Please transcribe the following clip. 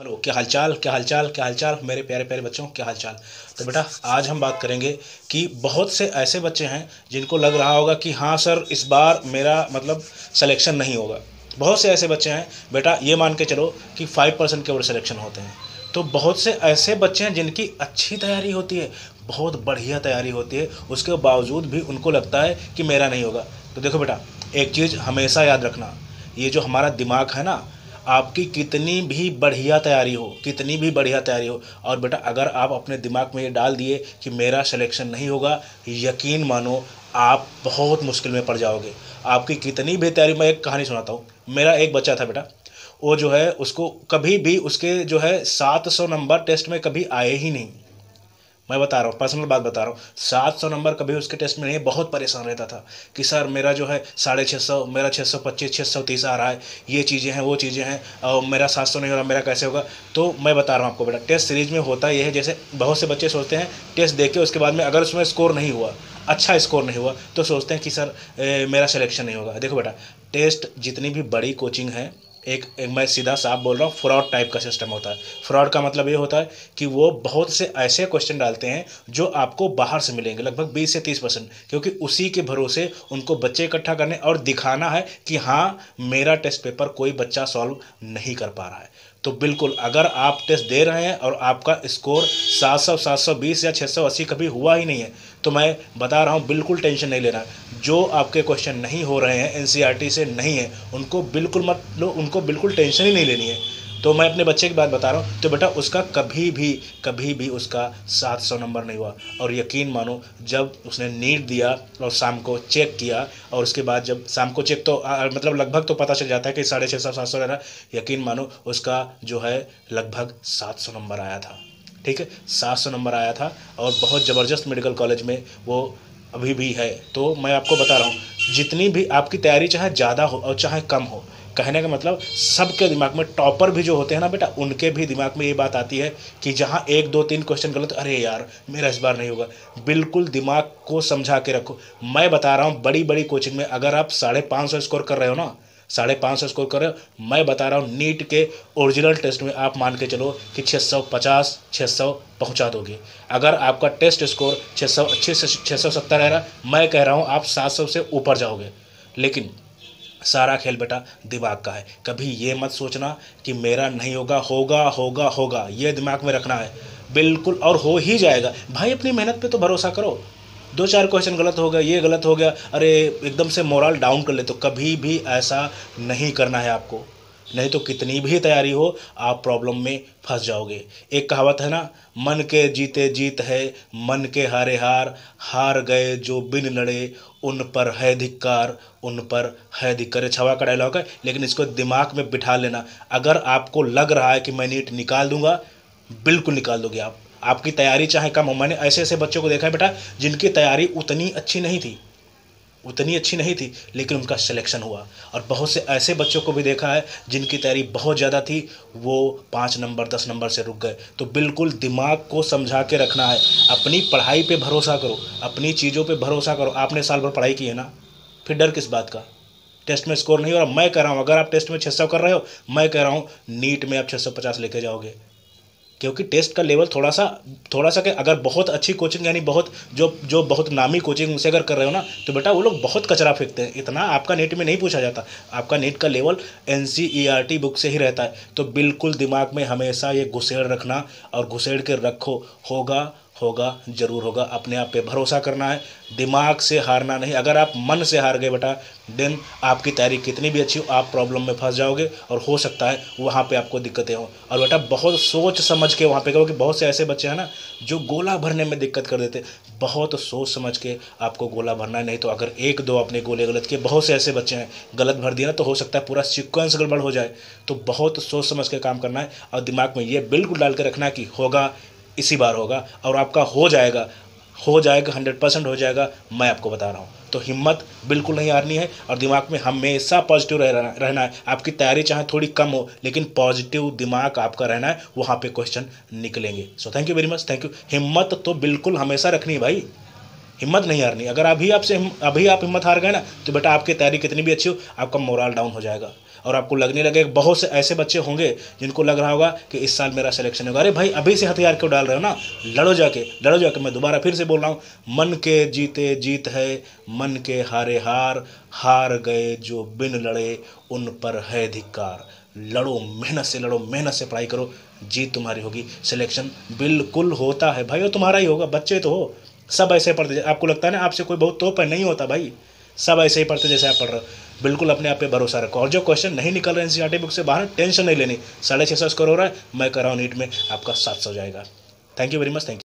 Hello, क्या हालचाल, क्या हालचाल, क्या हालचाल मेरे प्यारे प्यारे बच्चों, क्या हालचाल। तो बेटा, आज हम बात करेंगे कि बहुत से ऐसे बच्चे हैं जिनको लग रहा होगा कि हाँ सर, इस बार मेरा मतलब सिलेक्शन नहीं होगा। बहुत से ऐसे बच्चे हैं बेटा, ये मान के चलो कि 5% केवल सिलेक्शन होते हैं। तो बहुत से ऐसे बच्चे हैं जिनकी अच्छी तैयारी होती है, बहुत बढ़िया तैयारी होती है, उसके बावजूद भी उनको लगता है कि मेरा नहीं होगा। तो देखो बेटा, एक चीज़ हमेशा याद रखना, ये जो हमारा दिमाग है ना, आपकी कितनी भी बढ़िया तैयारी हो, कितनी भी बढ़िया तैयारी हो, और बेटा अगर आप अपने दिमाग में ये डाल दिए कि मेरा सिलेक्शन नहीं होगा, यकीन मानो आप बहुत मुश्किल में पड़ जाओगे। आपकी कितनी भी तैयारी, मैं एक कहानी सुनाता हूँ। मेरा एक बच्चा था बेटा, वो जो है उसको कभी भी उसके जो है 700 नंबर टेस्ट में कभी आए ही नहीं। मैं बता रहा हूँ, पर्सनल बात बता रहा हूँ, 700 नंबर कभी उसके टेस्ट में नहीं। बहुत परेशान रहता था कि सर मेरा जो है 650, मेरा 625, 630 आ रहा है, ये चीज़ें हैं, वो चीज़ें हैं, और मेरा 700 नहीं हो रहा, मेरा कैसे होगा। तो मैं बता रहा हूँ आपको बेटा, टेस्ट सीरीज में होता यह है, जैसे बहुत से बच्चे सोचते हैं टेस्ट देख के उसके बाद में अगर उसमें स्कोर नहीं हुआ, अच्छा स्कोर नहीं हुआ, तो सोचते हैं कि सर मेरा सिलेक्शन नहीं होगा। देखो बेटा, टेस्ट जितनी भी बड़ी कोचिंग है, एक मैं सीधा साफ बोल रहा हूँ, फ्रॉड टाइप का सिस्टम होता है। फ्रॉड का मतलब ये होता है कि वो बहुत से ऐसे क्वेश्चन डालते हैं जो आपको बाहर से मिलेंगे, लगभग 20 से 30%, क्योंकि उसी के भरोसे उनको बच्चे इकट्ठा करने और दिखाना है कि हाँ, मेरा टेस्ट पेपर कोई बच्चा सॉल्व नहीं कर पा रहा है। तो बिल्कुल, अगर आप टेस्ट दे रहे हैं और आपका स्कोर 700, 720 या 680 कभी हुआ ही नहीं है, तो मैं बता रहा हूँ बिल्कुल टेंशन नहीं लेना। जो आपके क्वेश्चन नहीं हो रहे हैं, एनसीईआरटी से नहीं है, उनको बिल्कुल मत लो, उनको बिल्कुल टेंशन ही नहीं लेनी है। तो मैं अपने बच्चे की बात बता रहा हूँ, तो बेटा उसका कभी भी उसका 700 नंबर नहीं हुआ। और यकीन मानो, जब उसने नीट दिया और शाम को चेक किया, और उसके बाद जब शाम को चेक, तो मतलब लगभग तो पता चल जाता है कि 650, 700 रह रहा है। यकीन मानो उसका जो है लगभग 700 नंबर आया था। ठीक है, 700 नंबर आया था, और बहुत ज़बरदस्त मेडिकल कॉलेज में वो अभी भी है। तो मैं आपको बता रहा हूँ, जितनी भी आपकी तैयारी चाहे ज़्यादा हो और चाहे कम हो, कहने का मतलब सबके दिमाग में, टॉपर भी जो होते हैं ना बेटा, उनके भी दिमाग में ये बात आती है कि जहाँ 1 2 3 क्वेश्चन गलत, अरे यार मेरा इस बार नहीं होगा। बिल्कुल दिमाग को समझा के रखो। मैं बता रहा हूँ, बड़ी बड़ी कोचिंग में अगर आप 550 स्कोर कर रहे हो ना, 550 स्कोर कर रहे हो, मैं बता रहा हूँ नीट के ओरिजिनल टेस्ट में आप मान के चलो कि 650, 600 पहुँचा दोगे। अगर आपका टेस्ट स्कोर 680 से 670 रह रहा, मैं कह रहा हूँ आप 700 से ऊपर जाओगे। लेकिन सारा खेल बेटा दिमाग का है। कभी ये मत सोचना कि मेरा नहीं होगा, होगा होगा होगा, ये दिमाग में रखना है बिल्कुल, और हो ही जाएगा भाई। अपनी मेहनत पे तो भरोसा करो। 2 4 क्वेश्चन गलत हो गया, ये गलत हो गया, अरे एकदम से मोरल डाउन कर ले, तो कभी भी ऐसा नहीं करना है आपको। नहीं तो कितनी भी तैयारी हो, आप प्रॉब्लम में फंस जाओगे। एक कहावत है ना, मन के जीते जीत है, मन के हारे हार, हार गए जो बिन लड़े, उन पर है धिक्कार, उन पर है धिक्कार। छवा का डायलॉग है, लेकिन इसको दिमाग में बिठा लेना। अगर आपको लग रहा है कि मैं नीट निकाल दूंगा, बिल्कुल निकाल दोगे आप। आपकी तैयारी चाहे कम हो, मैंने ऐसे ऐसे बच्चों को देखा है बेटा, जिनकी तैयारी उतनी अच्छी नहीं थी, लेकिन उनका सिलेक्शन हुआ। और बहुत से ऐसे बच्चों को भी देखा है जिनकी तैयारी बहुत ज़्यादा थी, वो 5 नंबर 10 नंबर से रुक गए। तो बिल्कुल दिमाग को समझा के रखना है। अपनी पढ़ाई पे भरोसा करो, अपनी चीज़ों पे भरोसा करो। आपने साल भर पढ़ाई की है ना, फिर डर किस बात का। टेस्ट में स्कोर नहीं हो रहा, मैं कह रहा हूँ अगर आप टेस्ट में 600 कर रहे हो, मैं कह रहा हूँ नीट में आप 650 लेके जाओगे। क्योंकि टेस्ट का लेवल थोड़ा सा कि अगर बहुत अच्छी कोचिंग, यानी बहुत जो जो बहुत नामी कोचिंग उनसे अगर कर रहे हो ना, तो बेटा वो लोग बहुत कचरा फेंकते हैं। इतना आपका नीट में नहीं पूछा जाता। आपका नीट का लेवल एनसीईआरटी बुक से ही रहता है। तो बिल्कुल दिमाग में हमेशा ये घुसेड़ रखना, और घुसेड़ के रखो, होगा होगा ज़रूर होगा। अपने आप पे भरोसा करना है, दिमाग से हारना नहीं। अगर आप मन से हार गए बेटा, देन आपकी तैयारी कितनी भी अच्छी हो, आप प्रॉब्लम में फंस जाओगे, और हो सकता है वहाँ पे आपको दिक्कतें हों। और बेटा बहुत सोच समझ के वहाँ पे करो, कि बहुत से ऐसे बच्चे हैं ना जो गोला भरने में दिक्कत कर देते। बहुत सोच समझ के आपको गोला भरना है, नहीं तो अगर 1 2 अपने गोले गलत किए, बहुत से ऐसे बच्चे हैं गलत भर दिया ना, तो हो सकता है पूरा सीक्वेंस गड़बड़ हो जाए। तो बहुत सोच समझ के काम करना है, और दिमाग में ये बिल्कुल डाल के रखना है कि होगा, इसी बार होगा, और आपका हो जाएगा, हो जाएगा, 100% हो जाएगा। मैं आपको बता रहा हूँ। तो हिम्मत बिल्कुल नहीं हारनी है, और दिमाग में हमेशा पॉजिटिव रहना है। आपकी तैयारी चाहे थोड़ी कम हो, लेकिन पॉजिटिव दिमाग आपका रहना है, वहाँ पे क्वेश्चन निकलेंगे। So thank you very much, thank you. हिम्मत तो बिल्कुल हमेशा रखनी है भाई, हिम्मत नहीं हारनी। अगर अभी आप हिम्मत हार गए ना, तो बेटा आपकी तैयारी कितनी भी अच्छी हो, आपका मोरल डाउन हो जाएगा। और आपको लगने लगे बहुत से ऐसे बच्चे होंगे जिनको लग रहा होगा कि इस साल मेरा सिलेक्शन होगा। अरे भाई अभी से हथियार क्यों डाल रहे हो ना, लड़ो जाके, लड़ो जाके। मैं दोबारा फिर से बोल रहा हूँ, मन के जीते जीत है, मन के हारे हार, हार गए जो बिन लड़े उन पर है धिक्कार। लड़ो, मेहनत से लड़ो, मेहनत से पढ़ाई करो, जीत तुम्हारी होगी। सिलेक्शन बिल्कुल होता है भाई, वो तुम्हारा ही होगा। बच्चे तो हो, सब ऐसे पढ़ते, आपको लगता है ना आपसे कोई बहुत तोप है, नहीं होता भाई, सब ऐसे ही पढ़ते जैसे आप पढ़ रहे हो। बिल्कुल अपने आप पे भरोसा रखो, और जो क्वेश्चन नहीं निकल रहे एनसीईआरटी बुक से बाहर, टेंशन नहीं लेनी। 650 स्कोर हो रहा है, मैं कर रहा हूँ नीट में, आपका 700 जाएगा। Thank you very much, thank you.